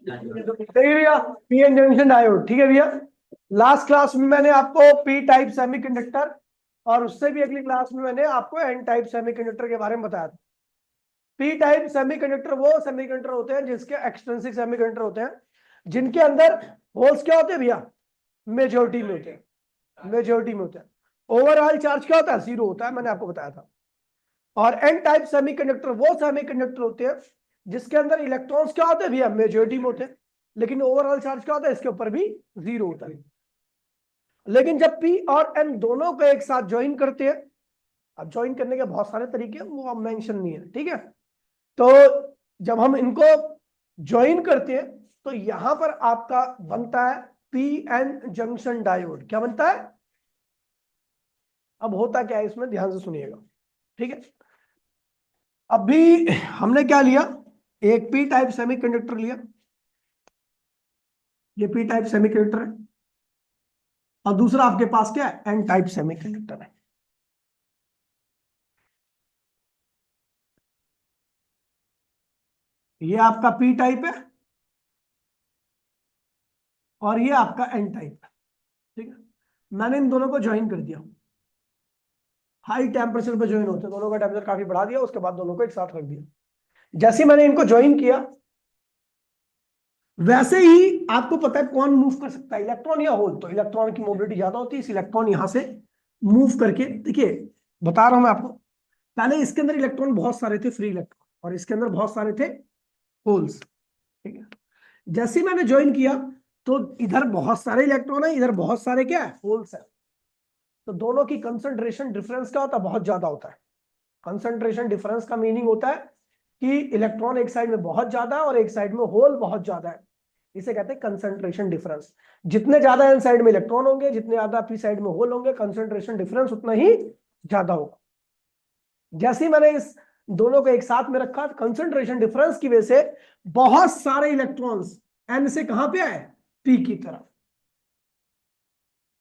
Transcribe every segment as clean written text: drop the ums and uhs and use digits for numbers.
देखिए भैया, PN junction diode, ठीक है भैया। लास्ट क्लास में मैंने आपको पी टाइप सेमीकंडक्टर और उससे भी अगली क्लास में मैंने आपको एन टाइप सेमीकंडक्टर के बारे में बताया था। पी टाइप सेमीकंडक्टर वो सेमीकंडक्टर होते हैं जिसके एक्सट्रिंसिक सेमीकंडक्टर होते हैं, जिनके अंदर होल्स क्या होते हैं भैया, मेजोरिटी में होते हैं, मेजोरिटी में होते हैं। ओवरऑल चार्ज क्या होता है, जीरो होता है, मैंने आपको बताया था। और एन टाइप सेमीकंडक्टर वो सेमीकंडक्टर होते हैं जिसके अंदर इलेक्ट्रॉन्स क्या होते हैं भैया, मेजोरिटी में होते हैं, लेकिन ओवरऑल चार्ज क्या होता है, इसके ऊपर भी जीरो होता है। लेकिन जब पी और एन दोनों को एक साथ ज्वाइन करते हैं, अब ज्वाइन करने के बहुत सारे तरीके हैं, वो अब मेंशन नहीं है, ठीक है। तो जब हम इनको ज्वाइन करते हैं तो यहां पर आपका बनता है पी एन जंक्शन डायोड। क्या बनता है? अब होता क्या है इसमें, ध्यान से सुनिएगा, ठीक है। अभी हमने क्या लिया, एक पी टाइप सेमीकंडक्टर लिया, ये पी टाइप सेमीकंडक्टर है, और दूसरा आपके पास क्या है, एन टाइप सेमीकंडक्टर है। ये आपका पी टाइप है और ये आपका एन टाइप है, ठीक है। मैंने इन दोनों को ज्वाइन कर दिया, हाई टेम्परेचर पे ज्वाइन होते हैं, दोनों का टेम्परेचर काफी बढ़ा दिया, उसके बाद दोनों को एक साथ रख दिया। जैसे मैंने इनको ज्वाइन किया, वैसे ही आपको पता है कौन मूव कर सकता है, इलेक्ट्रॉन या होल। तो इलेक्ट्रॉन की मोबिलिटी ज्यादा होती है, इस इलेक्ट्रॉन यहां से मूव करके, देखिए बता रहा हूं मैं आपको, पहले इसके अंदर इलेक्ट्रॉन बहुत सारे थे, फ्री इलेक्ट्रॉन, और इसके अंदर बहुत सारे थे होल्स, ठीक है। जैसे ही मैंने ज्वाइन किया तो इधर बहुत सारे इलेक्ट्रॉन है, इधर बहुत सारे क्या है, होल्स है। तो दोनों की कंसंट्रेशन डिफरेंस क्या होता है, बहुत ज्यादा होता है। कंसंट्रेशन डिफरेंस का मीनिंग होता है कि इलेक्ट्रॉन एक साइड में बहुत ज्यादा है और एक साइड में होल बहुत ज्यादा है, इसे कहते हैं कंसंट्रेशन डिफरेंस। जितने ज्यादा एन साइड में इलेक्ट्रॉन होंगे, जितने ज्यादा पी साइड में होल होंगे, कंसंट्रेशन डिफरेंस उतना ही ज्यादा होगा। जैसे ही मैंने इस दोनों को एक साथ में रखा, कंसंट्रेशन डिफरेंस की वजह से बहुत सारे इलेक्ट्रॉन्स एन से कहां पे आए, पी की तरफ।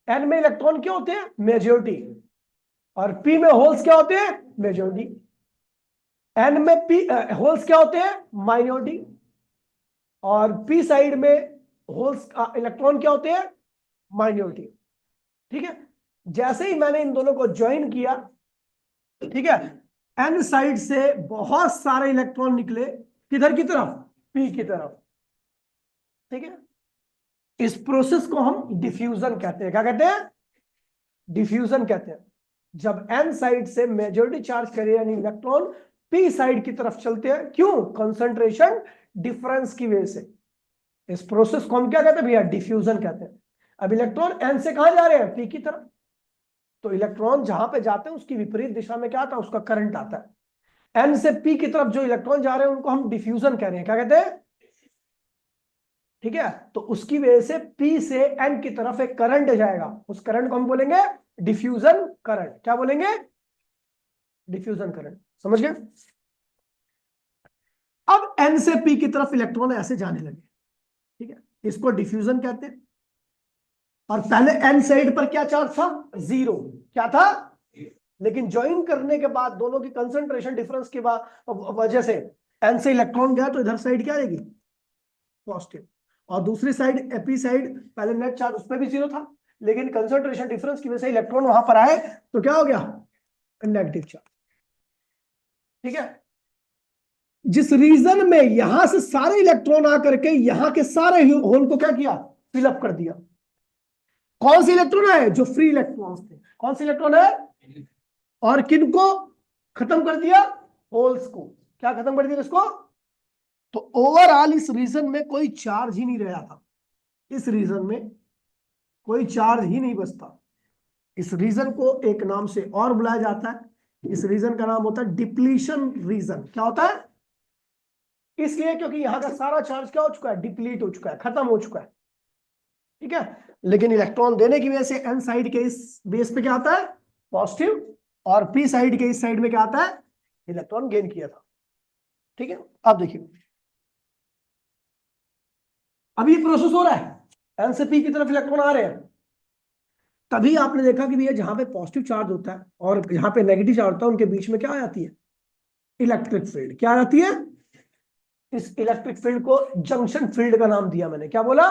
एन में इलेक्ट्रॉन क्या होते हैं, मेजोरिटी, और पी में होल्स क्या होते हैं, मेजोरिटी। एन में पी होल्स क्या होते हैं, माइनॉरिटी, और पी साइड में होल्स इलेक्ट्रॉन क्या होते हैं, माइनॉरिटी, ठीक है। जैसे ही मैंने इन दोनों को ज्वाइन किया, ठीक है, एन साइड से बहुत सारे इलेक्ट्रॉन निकले, किधर की तरफ, पी की तरफ, ठीक है। इस प्रोसेस को हम डिफ्यूजन कहते हैं। क्या कहते हैं, डिफ्यूजन कहते हैं। जब एन साइड से मेजॉरिटी चार्ज करे यानी इलेक्ट्रॉन पी साइड की तरफ चलते हैं, क्यों, कंसंट्रेशन डिफरेंस की वजह से। इस प्रोसेस को हम क्या कहते हैं भैया, डिफ्यूजन कहते हैं। अब इलेक्ट्रॉन एन से कहां जा रहे हैं, पी की तरफ, तो इलेक्ट्रॉन जहां पे जाते हैं उसकी विपरीत दिशा में क्या आता है, उसका करंट आता है। एन से पी की तरफ जो इलेक्ट्रॉन जा रहे हैं उनको हम डिफ्यूजन कह रहे हैं। क्या कहते हैं, ठीक है। तो उसकी वजह से पी से एन की तरफ एक करंट जाएगा, उस करंट को हम बोलेंगे डिफ्यूजन करंट। क्या बोलेंगे, डिफ्यूजन करंट, समझ गए। अब एन से पी की तरफ इलेक्ट्रॉन ऐसे जाने लगे, ठीक है, इसको डिफ्यूजन कहते हैं। और पहले एन साइड पर क्या चार्ज था, जीरो, क्या था, लेकिन ज्वाइन करने के बाद दोनों की कंसंट्रेशन डिफरेंस की वजह से एन से इलेक्ट्रॉन गया तो इधर साइड क्या आएगी, पॉजिटिव, और दूसरी साइड एपी साइड पहले नेट चार्ज उस पर भी जीरो था, लेकिन कंसंट्रेशन डिफरेंस की वजह से इलेक्ट्रॉन वहां पर आए तो क्या हो गया, नेगेटिव चार्ज, ठीक है। जिस रीजन में यहां से सारे इलेक्ट्रॉन आकर के यहां के सारे होल को क्या किया, फिलअप कर दिया। कौन से इलेक्ट्रॉन है, जो फ्री इलेक्ट्रॉन्स थे, कौन से इलेक्ट्रॉन है, और किनको खत्म कर दिया, होल्स को। क्या खत्म कर दिया इसको, तो ओवरऑल इस रीजन में कोई चार्ज ही नहीं रहा था, इस रीजन में कोई चार्ज ही नहीं बचता। इस रीजन को एक नाम से और बुलाया जाता है, इस रीजन का नाम होता है डिप्लीशन रीजन। क्या होता है, इसलिए क्योंकि यहां का सारा चार्ज क्या हो चुका है, डिप्लीट हो चुका है, खत्म हो चुका है, ठीक है। लेकिन इलेक्ट्रॉन देने की वजह से एन साइड के इस बेस पे क्या आता है, पॉजिटिव, और पी साइड के इस साइड में क्या आता है, इलेक्ट्रॉन गेन किया था, ठीक है। अब देखिए, अब ये प्रोसेस हो रहा है, एन से पी की तरफ इलेक्ट्रॉन आ रहे हैं, तभी आपने देखा कि भैया जहां पे पॉजिटिव चार्ज होता है और जहां पे नेगेटिव चार्ज होता है उनके बीच में क्या आ जाती है, इलेक्ट्रिक फील्ड। क्या आ जाती है, इस इलेक्ट्रिक फील्ड को जंक्शन फील्ड का नाम दिया मैंने, क्या बोला?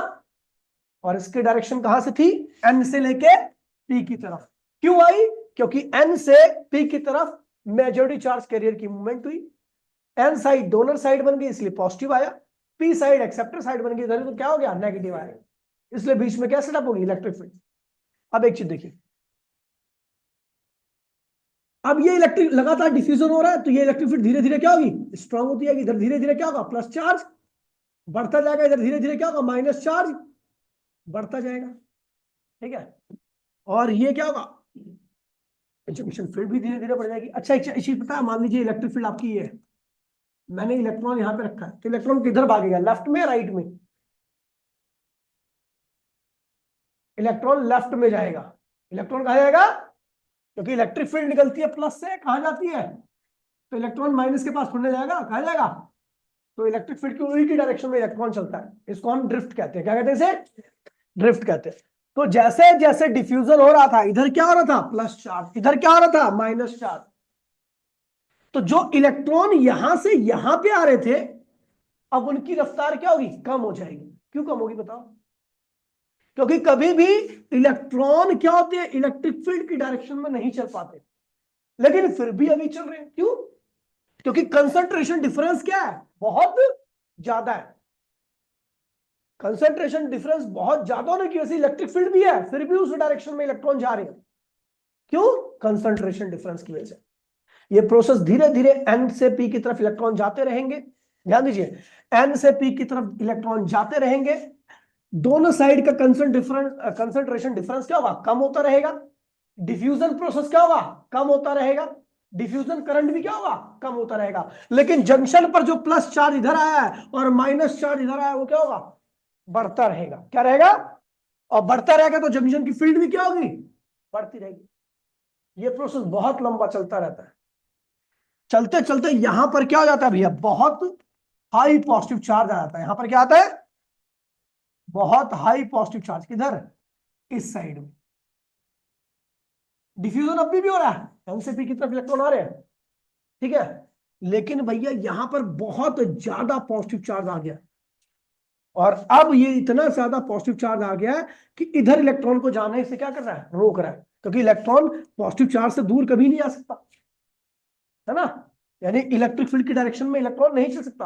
और इसकी डायरेक्शन कहां से थी? एन से लेके पी की तरफ। क्यों आई? क्योंकि एन से पी की तरफ मेजॉरिटी चार्ज कैरियर की मूवमेंट हुई। एन साइड डोनर साइड बन गई इसलिए पॉजिटिव आया, पी साइड एक्सेप्टर साइड बन गई इधर, तो क्या हो गया? नेगेटिव आया। इसलिए बीच में क्या सेटअप होगी? Electric field. अब एक चीज देखिए, अब ये इलेक्ट्रिक लगातार डिफ्यूजन हो रहा है, तो ये इलेक्ट्रिक फील्ड धीरे धीरे क्या होगी? स्ट्रांग होती है। इधर धीरे धीरे क्या होगा? प्लस चार्ज बढ़ता जाएगा, इधर धीरे धीरे क्या होगा? माइनस चार्ज बढ़ता जाएगा। ठीक है, और ये क्या होगा? जंक्शन फील्ड भी धीरे धीरे बढ़ जाएगी। अच्छा एक चीज पता है, मान लीजिए इलेक्ट्रिक फील्ड आपकी ये है, मैंने इलेक्ट्रॉन यहां पे रखा है, तो इलेक्ट्रॉन किधर भागेगा? लेफ्ट में, राइट में? इलेक्ट्रॉन लेफ्ट में जाएगा। इलेक्ट्रॉन कहां जाएगा? क्योंकि इलेक्ट्रिक फील्ड निकलती है प्लस से, कहां जाती है? तो इलेक्ट्रॉन माइनस के पास थोड़ने जाएगा, कहां जाएगा? तो इलेक्ट्रिक फील्ड की उल्टी डायरेक्शन में इलेक्ट्रॉन चलता है, इसको हम ड्रिफ्ट कहते हैं। क्या कहते हैं इसे? ड्रिफ्ट कहते हैं। तो जैसे जैसे डिफ्यूजन हो रहा था, इधर क्या हो रहा था? प्लस चार्ज, इधर क्या हो रहा था? Minus charge. तो जो इलेक्ट्रॉन यहां से यहां पे आ रहे थे, अब उनकी रफ्तार क्या होगी? कम हो जाएगी। क्यों कम होगी बताओ? क्योंकि कभी भी इलेक्ट्रॉन क्या होते हैं? इलेक्ट्रिक फील्ड की डायरेक्शन में नहीं चल पाते, लेकिन फिर भी अभी चल रहे हैं। क्यों? क्योंकि कंसंट्रेशन डिफरेंस क्या है? बहुत ज्यादा है। कंसंट्रेशन डिफरेंस बहुत ज्यादा होने की वजह से इलेक्ट्रिक फील्ड भी है, फिर भी उस डायरेक्शन में इलेक्ट्रॉन जा रहे हैं। क्यों? कंसंट्रेशन डिफरेंस की वजह से। ये प्रोसेस धीरे धीरे एन से पी की तरफ इलेक्ट्रॉन जाते रहेंगे। ध्यान दीजिए, एन से पी की तरफ इलेक्ट्रॉन जाते रहेंगे, दोनों साइड का कंसंट्रेशन डिफरेंस क्या होगा? कम होता रहेगा। डिफ्यूजन प्रोसेस क्या होगा? कम होता रहेगा। डिफ्यूजन करंट भी क्या होगा? कम होता रहेगा। लेकिन जंक्शन पर जो प्लस चार्ज इधर आया है और माइनस चार्ज इधर आया है, वो क्या होगा? बढ़ता रहेगा। क्या रहेगा? और बढ़ता रहेगा तो जंक्शन की फील्ड भी क्या होगी? बढ़ती रहेगी। ये प्रोसेस बहुत लंबा चलता रहता है। चलते चलते यहां पर क्या हो जाता है भैया? बहुत हाई पॉजिटिव चार्ज आ जाता है। यहां पर क्या आता है? बहुत हाई पॉजिटिव चार्ज। किधर? इस साइड में। डिफ्यूजन अभी भी हो रहा है, एन से पी की तरफ इलेक्ट्रॉन आ रहे हैं, ठीक है, लेकिन भैया यहां पर बहुत ज्यादा पॉजिटिव चार्ज आ गया, और अब ये इतना ज्यादा पॉजिटिव चार्ज आ गया है कि इधर इलेक्ट्रॉन को जाने से क्या कर रहा है? रोक रहा है। क्योंकि इलेक्ट्रॉन पॉजिटिव चार्ज से दूर कभी नहीं आ सकता, है ना? यानी इलेक्ट्रिक फील्ड की डायरेक्शन में इलेक्ट्रॉन नहीं चल सकता।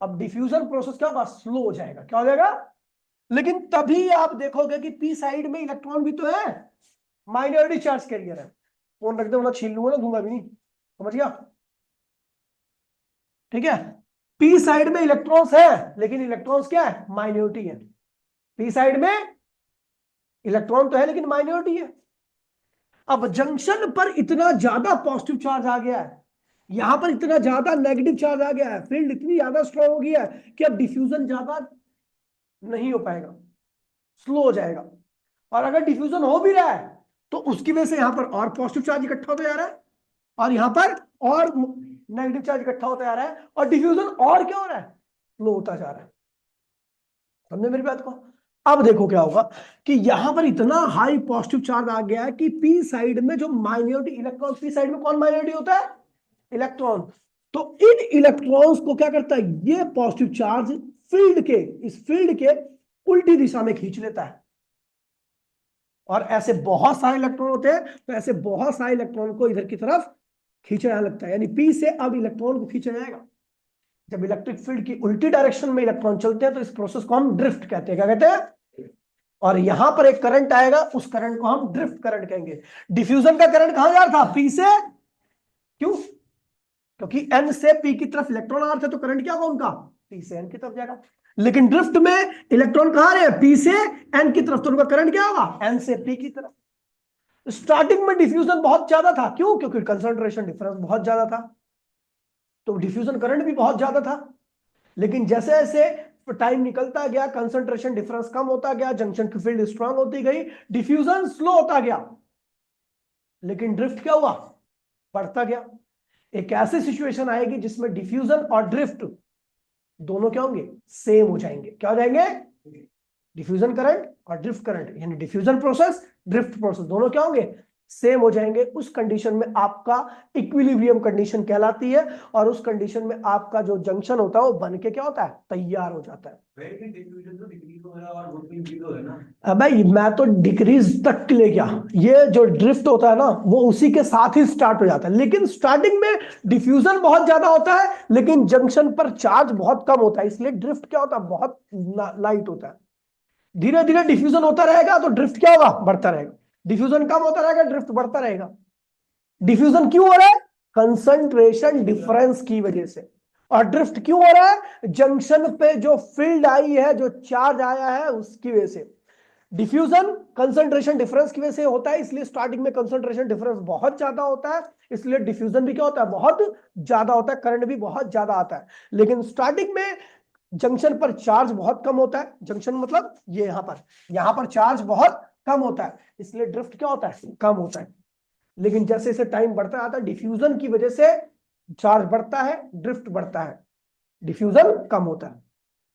अब डिफ्यूजन प्रोसेस क्या होगा? स्लो हो जाएगा। क्या हो जाएगा? लेकिन तभी आप देखोगे कि पी साइड में इलेक्ट्रॉन भी तो है, माइनॉरिटी चार्ज कैरियर है। फोन रख दे, मतलब छीन लूंगा ना, दूंगा भी नहीं, समझ गया? ठीक है, पी साइड में इलेक्ट्रॉन्स है, लेकिन इलेक्ट्रॉन्स क्या है? माइनॉरिटी है। पी साइड में इलेक्ट्रॉन तो है लेकिन माइनॉरिटी है। अब जंक्शन पर इतना ज्यादा पॉजिटिव चार्ज आ गया है, यहां पर इतना ज्यादा नेगेटिव चार्ज आ गया है, फील्ड इतनी ज्यादा स्ट्रॉन्ग हो गया है कि अब डिफ्यूजन ज्यादा नहीं हो पाएगा, स्लो हो जाएगा। और अगर डिफ्यूजन हो भी रहा है तो उसकी वजह से यहां पर और पॉजिटिव चार्ज इकट्ठा होता जा रहा है, और यहां पर और नेगेटिव चार्ज इकट्ठा होता जा रहा है, और डिफ्यूजन और क्या हो रहा है? स्लो होता जा रहा है। समझे मेरी बात को? अब देखो क्या होगा कि यहां पर इतना हाई पॉजिटिव चार्ज आ गया है कि पी साइड में जो माइनॉरिटी इलेक्ट्रॉन, पी साइड में कौन माइनॉरिटी होता है? इलेक्ट्रॉन। तो इन इलेक्ट्रॉन्स को क्या करता है? ये पॉजिटिव चार्ज फील्ड के, इस फील्ड के उल्टी दिशा में खींच लेता है। और ऐसे बहुत सारे इलेक्ट्रॉन होते हैं, तो ऐसे बहुत सारे इलेक्ट्रॉन को इधर की तरफ खींचने लगता है, यानी पी से अब इलेक्ट्रॉन को खींचा जाएगा। जब इलेक्ट्रिक फील्ड की उल्टी डायरेक्शन में इलेक्ट्रॉन चलते हैं तो इस प्रोसेस को हम ड्रिफ्ट कहते हैं। क्या कहते हैं? और यहां पर एक करंट आएगा, उस करंट को हम ड्रिफ्ट करंट कहेंगे। डिफ्यूजन का करंट कहां जा रहा था? पी से। क्यों? क्योंकि एन से पी की तरफ इलेक्ट्रॉन आ रहे थे, तो करंट क्या होगा उनका? पी से एन की तरफ जाएगा। लेकिन ड्रिफ्ट में इलेक्ट्रॉन कहां आ रहे हैं? पी से एन की तरफ, तो उनका करंट क्या होगा? एन से पी की तरफ। स्टार्टिंग में डिफ्यूजन बहुत ज्यादा था। क्यों? क्योंकि कंसंट्रेशन डिफरेंस बहुत ज्यादा था, तो डिफ्यूजन करंट भी बहुत ज्यादा था। लेकिन जैसे जैसे टाइम निकलता गया, कंसंट्रेशन डिफरेंस कम होता गया, जंक्शन की फील्ड स्ट्रांग होती गई, डिफ्यूजन स्लो होता गया, लेकिन ड्रिफ्ट क्या हुआ? बढ़ता गया। एक ऐसी सिचुएशन आएगी जिसमें डिफ्यूजन और ड्रिफ्ट दोनों क्या होंगे? सेम हो जाएंगे। क्या हो जाएंगे? डिफ्यूजन करंट और ड्रिफ्ट करंट, यानी डिफ्यूजन प्रोसेस, ड्रिफ्ट प्रोसेस, दोनों क्या होंगे? सेम हो जाएंगे, उस कंडीशन में आपका इक्विलिब्रियम कंडीशन कहलाती है, और उस कंडीशन में आपका जो जंक्शन होता है वो बन के क्या होता है, तैयार हो जाता है। भाई मैं तो डिक्रीज तक ले गया, ये जो ड्रिफ्ट होता है ना वो उसी के साथ ही स्टार्ट हो जाता है, लेकिन स्टार्टिंग में डिफ्यूजन बहुत ज्यादा होता है लेकिन जंक्शन पर चार्ज बहुत कम होता है, इसलिए ड्रिफ्ट क्या होता है, बहुत लाइट होता है। धीरे धीरे डिफ्यूजन होता रहेगा तो ड्रिफ्ट क्या होगा, बढ़ता रहेगा। डिफ्यूजन कम होता रहेगा, ड्रिफ्ट बढ़ता रहेगा। डिफ्यूजन क्यों हो रहा है, कंसंट्रेशन डिफरेंस की वजह से। और ड्रिफ्ट क्यों हो रहा है, जंक्शन पे जो फील्ड आई है, जो चार्ज आया है उसकी वजह से। डिफ्यूजन कंसंट्रेशन डिफरेंस की वजह से होता है, इसलिए स्टार्टिंग में कंसंट्रेशन डिफरेंस बहुत ज्यादा होता है, इसलिए डिफ्यूजन भी क्या होता है, बहुत ज्यादा होता है, करंट भी बहुत ज्यादा आता है। लेकिन स्टार्टिंग में जंक्शन पर चार्ज बहुत कम होता है, जंक्शन मतलब ये यहां पर चार्ज बहुत कम होता है, इसलिए ड्रिफ्ट क्या होता है, कम होता है। लेकिन जैसे जैसे टाइम बढ़ता जाता है, डिफ्यूजन की वजह से चार्ज बढ़ता है, ड्रिफ्ट बढ़ता है, डिफ्यूजन कम होता है।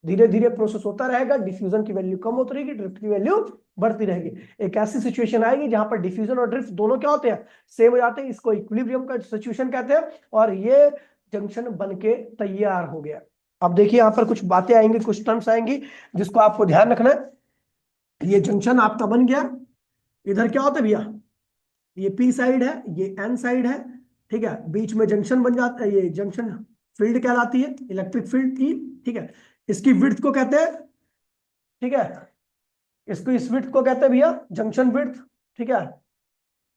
धीरे धीरे प्रोसेस होता रहेगा, डिफ्यूजन की वैल्यू कम होती रहेगी, ड्रिफ्ट की वैल्यू बढ़ती रहेगी। एक ऐसी सिचुएशन आएगी जहां पर डिफ्यूजन और ड्रिफ्ट दोनों क्या होते हैं, सेम हो जाते हैं, इसको इक्विलिब्रियम का सिचुएशन कहते हैं, और ये जंक्शन बन के तैयार हो गया। अब देखिए यहां पर कुछ बातें आएंगी, कुछ टर्म्स आएंगी जिसको आपको ध्यान रखना है। ये जंक्शन आपका बन गया, इधर क्या होता है भैया, ये पी साइड है, ये एन साइड है, ठीक है, बीच में जंक्शन बन जाता है, ये जंक्शन फील्ड कहलाती है, इलेक्ट्रिक फील्ड की, ठीक है। इसकी विड्थ को कहते हैं, ठीक है, इसको इस विड्थ को कहते हैं भैया जंक्शन विड्थ, ठीक है।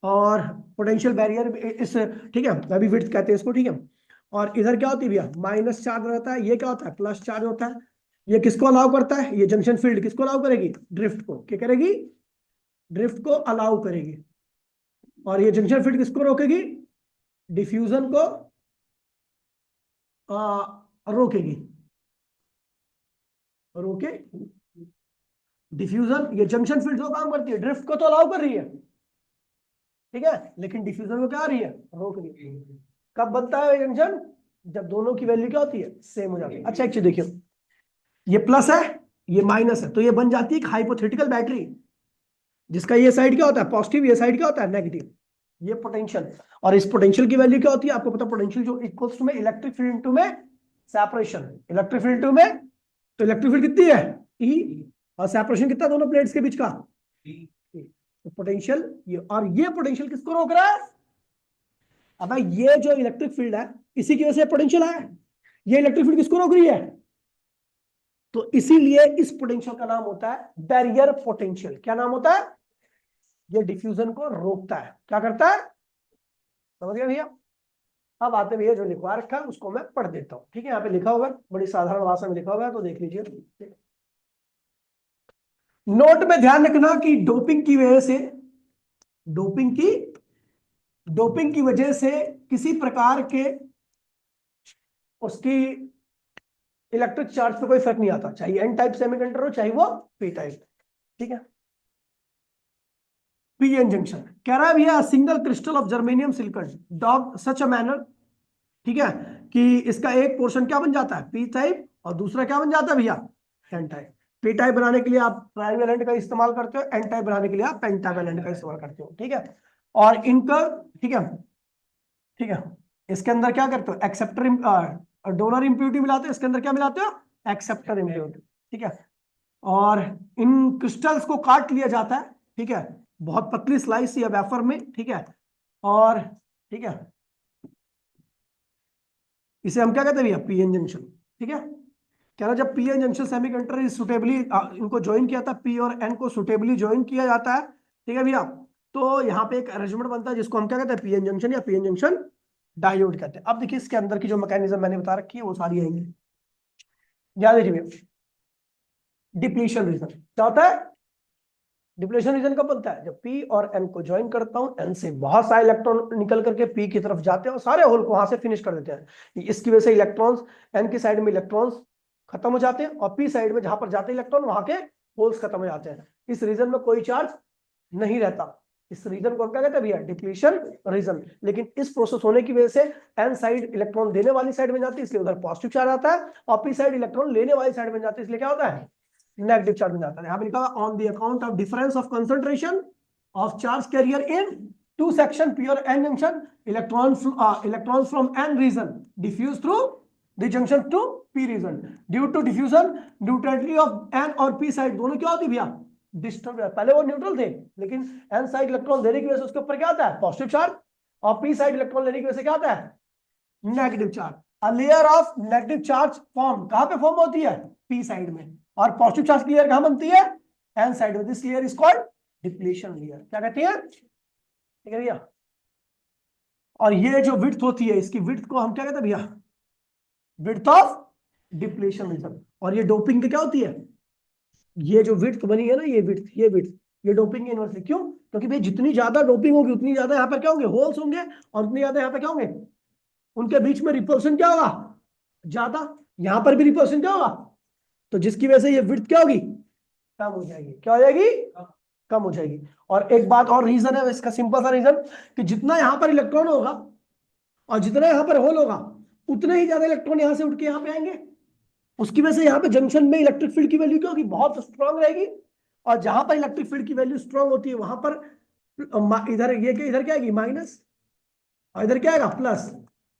और पोटेंशियल बैरियर इस, ठीक है, अभी विड्थ कहते हैं इसको, ठीक है। और इधर क्या होती है भैया, माइनस चार्ज रहता है, ये क्या होता है, प्लस चार्ज होता है। ये किसको अलाउ करता है, ये जंक्शन फील्ड किसको अलाउ करेगी, ड्रिफ्ट को, क्या करेगी, ड्रिफ्ट को अलाउ करेगी। और ये जंक्शन फील्ड किसको रोकेगी, डिफ्यूजन को रोकेगी, रोके डिफ्यूजन। ये जंक्शन फील्ड जो काम करती है, ड्रिफ्ट को तो अलाउ कर रही है, ठीक है, लेकिन डिफ्यूजन को क्या आ रही है, रोक रही है। कब बनता है जंक्शन, जब दोनों की वैल्यू क्या होती है, सेम हो जाती है। अच्छा एक चीज देखियो, ये प्लस है, ये माइनस है, तो ये बन जाती है एक हाइपोथेटिकल बैटरी, जिसका ये साइड क्या होता है पॉजिटिव, ये साइड क्या होता है नेगेटिव, ये पोटेंशियल। और इस पोटेंशियल की वैल्यू क्या होती है, आपको पता, पोटेंशियल जो इक्वल्स टू में इलेक्ट्रिक फील्ड इनटू में सेपरेशन, इलेक्ट्रिक फील्ड इनटू में, तो इलेक्ट्रिक फील्ड कितनी है E, और सेपरेशन कितना दोनों प्लेट्स के बीच का, तो पोटेंशियल ये, और ये पोटेंशियल किसको रोक रहा है, अब ये जो इलेक्ट्रिक फील्ड है इसी की वजह से पोटेंशियल है, ये इलेक्ट्रिक फील्ड किसको रोक रही है, तो इसीलिए इस पोटेंशियल का नाम होता है बैरियर पोटेंशियल। क्या नाम होता है, ये डिफ्यूजन को रोकता है, क्या करता है, समझ गया भैया। अब आते भैया जो लिखवा रखा है उसको मैं पढ़ देता हूं, ठीक है, यहाँ पे लिखा हुआ है, बड़ी साधारण भाषा में लिखा हुआ है, तो देख लीजिए। नोट में ध्यान रखना कि डोपिंग की वजह से, डोपिंग की वजह से किसी प्रकार के उसकी इलेक्ट्रिक चार्ज पे कोई फर्क नहीं आता, चाहे एन टाइप सेमीकंडक्टर हो चाहे वो पी टाइप, ठीक है। पीएन जंक्शन कह रहा है भैया, single crystal of germanium silicon dog such a manner, ठीक है, कि इसका एक पोर्शन क्या बन जाता है पी टाइप, और दूसरा क्या बन जाता है भैया एन टाइप। पी टाइप बनाने के लिए आप ट्राइवेलेंट का इस्तेमाल करते हो, एन टाइप बनाने के लिए आप पेंटावेलेंट का इस्तेमाल करते हो, ठीक है। और इनका, ठीक है, ठीक है, इसके अंदर क्या करते हो, एक्सेप्टर डोनर इंप्यूरिटी मिलाते हो, इसके अंदर क्या मिलाते हो, एक्सेप्टर इंप्यूरिटी, ठीक है। और इन क्रिस्टल्स को काट लिया जाता है, ठीक है, बहुत पतली स्लाइस या वेफर में, ठीक है। और ठीक है, इसे हम क्या कहते हैं भैया पीएन जंक्शन, ठीक है। कह रहा जब PN junction semiconductor is suitably, इनको ज्वाइन किया था, पी और एन को सुटेबली ज्वाइन किया जाता है, ठीक है भैया, तो यहाँ पे एक अरेंजमेंट बनता है जिसको हम क्या कहते हैं पीएन जंक्शन या पीएन जंक्शन डायोड कहते हैं। अब देखिए इसके अंदर की जो मैकेनिज्म मैंने बता रखी है वो सारी आएंगी, याद रखिए भैया। डिप्लीशन रीजन क्या होता है, डिप्लीशन रीजन कब बनता है, जब पी और एन को ज्वाइन करता हूं, एन से बहुत सारे इलेक्ट्रॉन निकल करके पी की तरफ जाते हैं और सारे होल को वहां से फिनिश कर देते हैं। इसकी वजह से इलेक्ट्रॉन्स, एन की साइड में इलेक्ट्रॉन्स खत्म हो जाते हैं, और पी साइड में जहां पर जाते हैं इलेक्ट्रॉन वहां के होल्स खत्म हो जाते हैं। इस रीजन में कोई चार्ज नहीं रहता, इस रीजन को हम क्या कहते हैं भैया डिप्लीशन रीजन। लेकिन इस प्रोसेस होने की वजह से एन साइड इलेक्ट्रॉन देने वाली साइड में जाती है, इसलिए उधर पॉजिटिव चार्ज आता है, और पी साइड इलेक्ट्रॉन लेने वाली साइड में जाती है, इसलिए क्या होता है नेगेटिव चार्ज में जाता है। यहाँ पे लिखा on the account of difference of concentration of charge carrier in two section p और n junction, electron from n region diffuse through the junction to P region. Due to diffusion neutrality of n और p side दोनों क्या होती भैया, disturb. पहले वो neutral थे, लेकिन एन साइड इलेक्ट्रॉन देने की वजह से उसके ऊपर क्या आता है, पॉजिटिव चार्ज, और पी साइड इलेक्ट्रॉन लेने की वजह से क्या आता है, negative charge. A layer of negative charge form कहां पे फॉर्म होती है, पी साइड में, और पॉजिटिव चार्ज की लेयर कहां बनती है, एन साइड में। This layer is called depletion layer. क्या कहते हैं, ठीक है भैया। और ये जो विड्थ होती है, इसकी विड्थ को हम क्या कहते हैं भैया, विड्थ ऑफ डिप्लीशन रीजन। और ये डोपिंग की क्या होती है, ये जो विड्थ बनी है ना, ये विड्थ ये डोपिंग की इन्वर्सली। क्यों, क्योंकि भाई जितनी ज्यादा डोपिंग होगी उतनी ज्यादा यहाँ पर क्या होंगे, होल्स होंगे, और उतनी ज्यादा यहाँ पे क्या होंगे, उनके बीच में रिपल्सन क्या होगा, ज्यादा। यहां पर भी रिपल्सन क्या होगा, तो जिसकी वजह से ये विड्थ क्या होगी, कम हो जाएगी। क्या हो जाएगी, कम हो जाएगी। और एक बात और रीजन है इसका, सिंपल सा रीजन, कि जितना यहां पर इलेक्ट्रॉन होगा और जितना यहां पर होल होगा, उतने ही ज्यादा इलेक्ट्रॉन यहां से उठ के यहां पे आएंगे। उसकी वजह से यहाँ पे जंक्शन में इलेक्ट्रिक फील्ड की वैल्यू क्या होगी, बहुत स्ट्रांग रहेगी। और जहां पर इलेक्ट्रिक फील्ड की वैल्यू स्ट्रांग होती है, वहां पर इधर ये क्या, इधर क्या आएगी माइनस, और इधर क्या आएगा प्लस।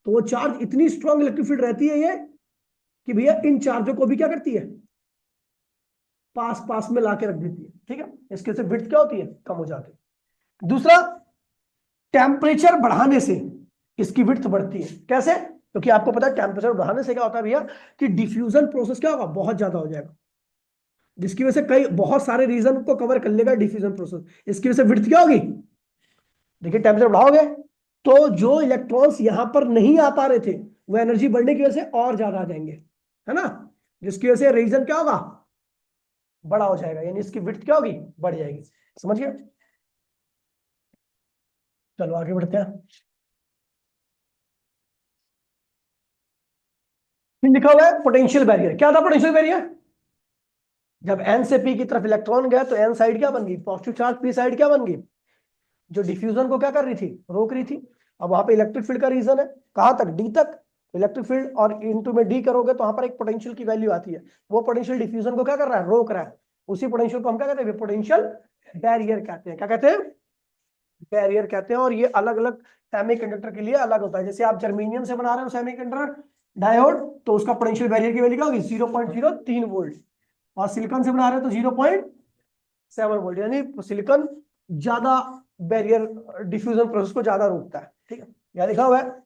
तो वो चार्ज इतनी स्ट्रांग इलेक्ट्रिक फील्ड रहती है ये, कि भैया इन चार्जों को भी क्या करती है, पास पास में लाके रख देती है। ठीक है, इसके से विड्थ क्या होती है, कम हो जाती है। दूसरा, टेम्परेचर बढ़ाने से इसकी विड्थ बढ़ती है। कैसे, क्योंकि आपको पता है टेम्परेचर बढ़ाने से क्या होता है भैया, कि डिफ्यूजन प्रोसेस क्या होगा, बहुत ज्यादा हो जाएगा, जिसकी वजह से कई बहुत सारे रीजन को कवर कर लेगा डिफ्यूजन प्रोसेस। इसकी वजह से विड्थ क्या होगी, देखिए टेम्परेचर बढ़ाओगे तो जो इलेक्ट्रॉन्स यहां पर नहीं आ पा रहे थे, वो एनर्जी बढ़ने की वजह से और ज्यादा आ जाएंगे, है ना, जिसकी वजह से रीजन क्या होगा, बड़ा हो जाएगा, यानी इसकी विड्थ क्या होगी, बढ़ जाएगी। समझ गए, चलो आगे बढ़ते हैं। फिर लिखा हुआ है पोटेंशियल बैरियर। क्या था पोटेंशियल बैरियर, जब एन से पी की तरफ इलेक्ट्रॉन गया तो एन साइड क्या बन गई, पॉजिटिव चार्ज, पी साइड क्या बन गई, जो डिफ्यूजन को क्या कर रही थी, रोक रही थी। अब वहां पे इलेक्ट्रिक फील्ड का रीजन है, कहां तक, डी तक। इलेक्ट्रिक फील्ड और इनटू में डी करोगे तो वहां पर एक पोटेंशियल की वैल्यू आती है, वो पोटेंशियल डिफ्यूजन को क्या कर रहा है, रोक रहा है। उसी पोटेंशियल को हम क्या कहते हैं, पोटेंशियल बैरियर कहते हैं। क्या कहते हैं, बैरियर कहते हैं। और ये अलग अलग सेमीकंडक्टर के लिए अलग होता है। जैसे आप जर्मेनियम से बना रहे हो सेमीकंडक्टर डायोड, तो उसका पोटेंशियल बैरियर की वैल्यू क्या होगी, 0.03 वोल्ट। और सिलिकॉन से बना रहे हो तो 0.7 वोल्ट, यानी सिलिकॉन ज्यादा बैरियर डिफ्यूजन प्रोसेस को ज्यादा रोकता है। ठीक है, यहां लिखा हुआ है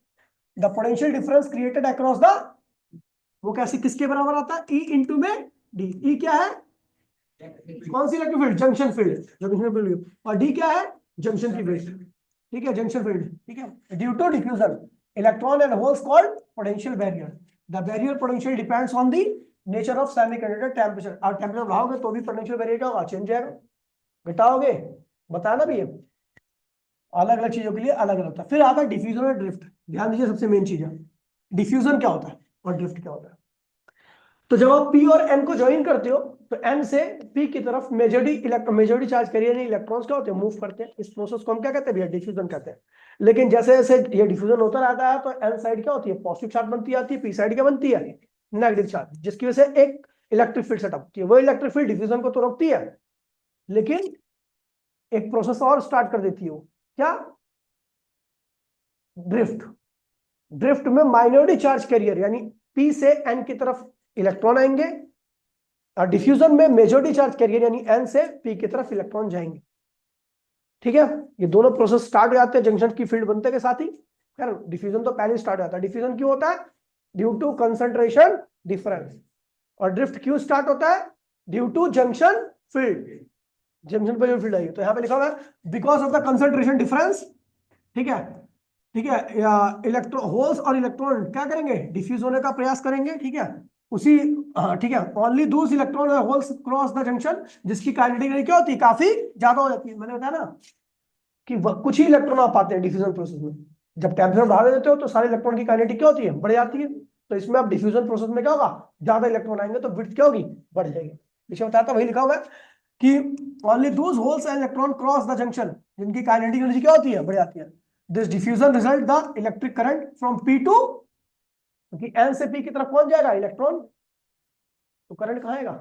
the potential difference created across the, वो कैसे किसके बराबर आता है, ई इंटू में डी। ई क्या है, कौन सी electric field, junction field, junction field. और डी क्या है, जंक्शन की फील्ड। ठीक है, जंक्शन फील्ड। ठीक है, due to diffusion electron and holes called potential barrier. The barrier potential depends on the nature of semiconductor temperature. और टेम्परेचर बढ़ाओगे तो भी पोटेंशियल बैरियर क्या होगा, चेंज जाएगा। घटाओगे, बताया ना भी, अलग अलग चीजों के लिए अलग अलग होता है। फिर आता है डिफ्यूजन और ड्रिफ्ट। ध्यान दीजिए, सबसे मेन चीज है डिफ्यूजन क्या होता है और ड्रिफ्ट क्या होता है। तो जब आप पी और एन को ज्वाइन करते हो, तो एन से पी की तरफ मेजॉरिटी चार्ज कैरियर इलेक्ट्रॉन्स क्या होते हैं, मूव करते हैं। इस प्रोसेस को हम क्या कहते हैं भैया, डिफ्यूजन कहते हैं। लेकिन जैसे जैसे ये डिफ्यूजन होता रहता है, तो एन साइड क्या होती है, पॉजिटिव चार्ज बनती आती है, पी साइड क्या बनती है, नेगेटिव चार्ज, जिसकी वजह से एक इलेक्ट्रिक फील्ड सेटअप होती है। वो इलेक्ट्रिक फील्ड डिफ्यूजन को तो रोकती है, लेकिन एक प्रोसेस और स्टार्ट कर देती है, वो क्या, ड्रिफ्ट। ड्रिफ्ट में माइनॉरिटी चार्ज कैरियर यानी पी से एन की तरफ इलेक्ट्रॉन आएंगे, और डिफ्यूजन में मेजॉरिटी चार्ज कैरियर यानी एन से पी की तरफ इलेक्ट्रॉन जाएंगे। ठीक है, ये दोनों प्रोसेस स्टार्ट हो जाते हैं जंक्शन की फील्ड बनते के साथ ही। खैर डिफ्यूजन तो पहले स्टार्ट हो जाता है। डिफ्यूजन क्यों होता है, ड्यू टू कंसंट्रेशन डिफरेंस। और ड्रिफ्ट क्यों स्टार्ट होता है, due to junction field. Junction पर जो फील्ड आई, तो यहां पे लिखा हुआ है because of the concentration difference. ठीक है, ठीक है, इलेक्ट्रॉन होल्स और इलेक्ट्रॉन क्या करेंगे, डिफ्यूज होने का प्रयास करेंगे। ठीक है, उसी ठीक है, ओनली दूस electron holes cross the junction, जिसकी काइनेटिक क्या होती है, काफी ज्यादा हो जाती है। मैंने बताया ना कि कुछ ही इलेक्ट्रॉन आ पाते हैं डिफ्यूजन प्रोसेस में। जब टेम्परेचर बढ़ा देते हो तो सारे इलेक्ट्रॉन की काइनेटिक क्या होती है, बढ़ जाती है। तो इसमें आप डिफ्यूजन प्रोसेस में क्या होगा, ज्यादा इलेक्ट्रॉन आएंगे तो विड्थ क्या होगी, बढ़ जाएगी। पीछे बताया था, वही लिखा हुआ है कि only those holes and electron cross the junction, जिनकी काइनेटिक एनर्जी क्या होती है, बढ़ जाती है। This diffusion result the electric current from P to, क्योंकि एन से पी की तरफ पहुंच जाएगा इलेक्ट्रॉन, तो करंट कहां आएगा,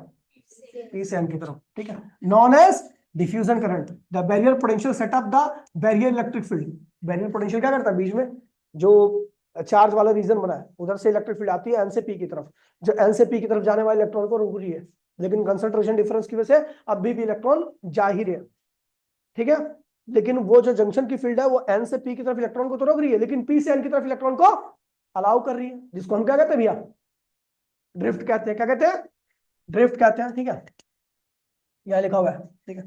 पी से एन की तरफ। ठीक है, known as diffusion current, the barrier potential set up the barrier electric field. Barrier potential क्या करता है, बीच में जो चार्ज वाला रीजन बना है उधर से इलेक्ट्रिक फील्ड आती है एन से पी की तरफ, जो एन से पी की तरफ जाने वाले इलेक्ट्रॉन को रोक रही है, लेकिन कंसंट्रेशन डिफरेंस की वजह से अब भी इलेक्ट्रॉन जा ही रहे हैं, ठीक है। लेकिन वो जो जंक्शन की फील्ड है वो एन से पी की तरफ इलेक्ट्रॉन को तो रोक रही है, लेकिन पी से एन की तरफ इलेक्ट्रॉन को अलाउ कर रही है, जिसको हम क्या कहते हैं भैया, ड्रिफ्ट कहते हैं। क्या कहते हैं, ड्रिफ्ट कहते हैं, ठीक है। यह लिखा हुआ है, ठीक है,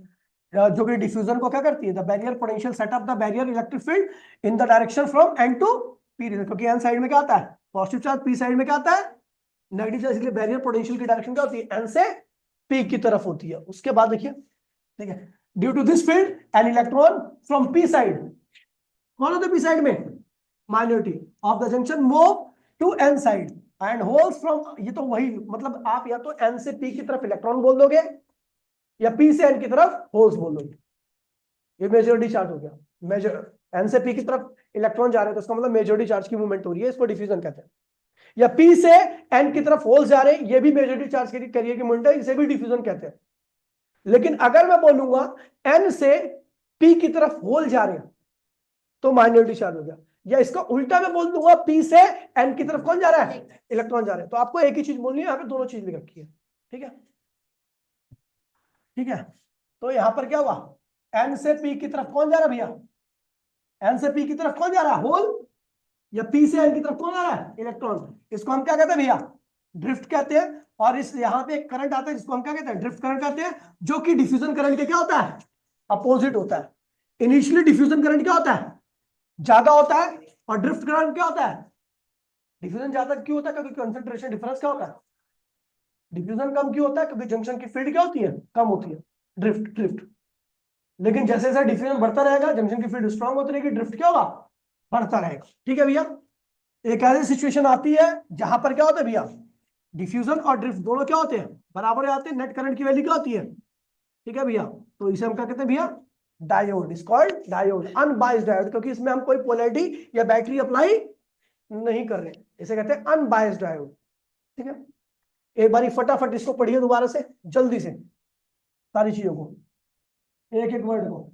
जो कि डिफ्यूजन को क्या करती है, the barrier potential set up the barrier electric field in the direction from N to P region, क्योंकि एन साइड में क्या आता है पॉजिटिव चार्ज, पी साइड में क्या आता है नेगेटिव चार्ज, इसलिए बैरियर पोटेंशियल की डायरेक्शन क्या होती है, एन से पी की तरफ होती है। उसके बाद देखिए, ठीक है, due to this field N electron from P side, कौन होता है पी साइड में, minority of the junction move to N side and holes from, ये तो वही मतलब आप या तो एन से पी की तरफ इलेक्ट्रॉन बोल दोगे या पी से एन की तरफ होल्स बोल दोगे, ये मेजॉरिटी चार्ज हो गया। मेजर एन से पी की तरफ इलेक्ट्रॉन जा रहे हैं तो इसका मतलब मेजॉरिटी चार्ज की मूवमेंट हो रही है, इसको डिफ्यूजन कहते हैं। या पी से एन की तरफ होल्स जा रहे हैं, ये भी मेजॉरिटी चार्ज कैरियर की मूवमेंट है, इसे भी डिफ्यूजन कहते हैं। लेकिन अगर मैं बोलूंगा एन से पी की तरफ होल जा रहे हैं तो माइनॉरिटी चार्ज हो गया, या इसका उल्टा मैं बोल दूंगा पी से एन की तरफ कौन जा रहा है, इलेक्ट्रॉन जा रहे हैं, तो आपको एक ही चीज बोलनी है, यहाँ पे दोनों चीज लिख रखी है, ठीक है, ठीक है। तो यहां पर क्या हुआ, एन से पी की तरफ कौन जा रहा है भैया, एन से पी की तरफ कौन जा रहा है, होल, या पी से एन की तरफ कौन आ रहा है, इलेक्ट्रॉन। इसको हम क्या कहते हैं भैया, ड्रिफ्ट कहते हैं। और इस यहां पे एक करंट आता है जिसको हम क्या कहते हैं, ड्रिफ्ट करंट कहते हैं, जो कि डिफ्यूजन करंट के क्या होता है, अपोजिट होता है। इनिशियली डिफ्यूजन करंट क्या होता है, ज्यादा होता है, और ड्रिफ्ट करंट क्या होता है, डिफ्यूजन ज्यादा क्यों होता है, क्योंकि कंसंट्रेशन डिफरेंस क्या होता है, डिफ्यूजन कम क्यों होता है, क्योंकि जंक्शन की फील्ड क्या होती है, कम होती है, ड्रिफ्ट ड्रिफ्ट। लेकिन जैसे जैसे डिफ्यूजन बढ़ता रहेगा, जंक्शन की फील्ड स्ट्रांग होती रहेगी, ड्रिफ्ट क्या होगा, बढ़ता रहेगा, ठीक है भैया। एक ऐसी सिचुएशन आती है जहां पर क्या होता है भैया, डिफ्यूजन और ड्रिफ्ट दोनों क्या होते हैं, बराबर आते हैं, नेट करंट की वैल्यू क्या होती है, ठीक है भैया। तो इसे हम क्या कहते हैं भैया, diode, is called diode, unbiased diode, क्योंकि इसमें हम कोई पोलैरिटी या बैटरी अप्लाई नहीं कर रहे, इसे कहते हैं अनबाइस्ड डायोड, ठीक है। एक बारी फटाफट इसको पढ़िए दोबारा से, जल्दी से सारी चीजों को, एक एक वर्ड को।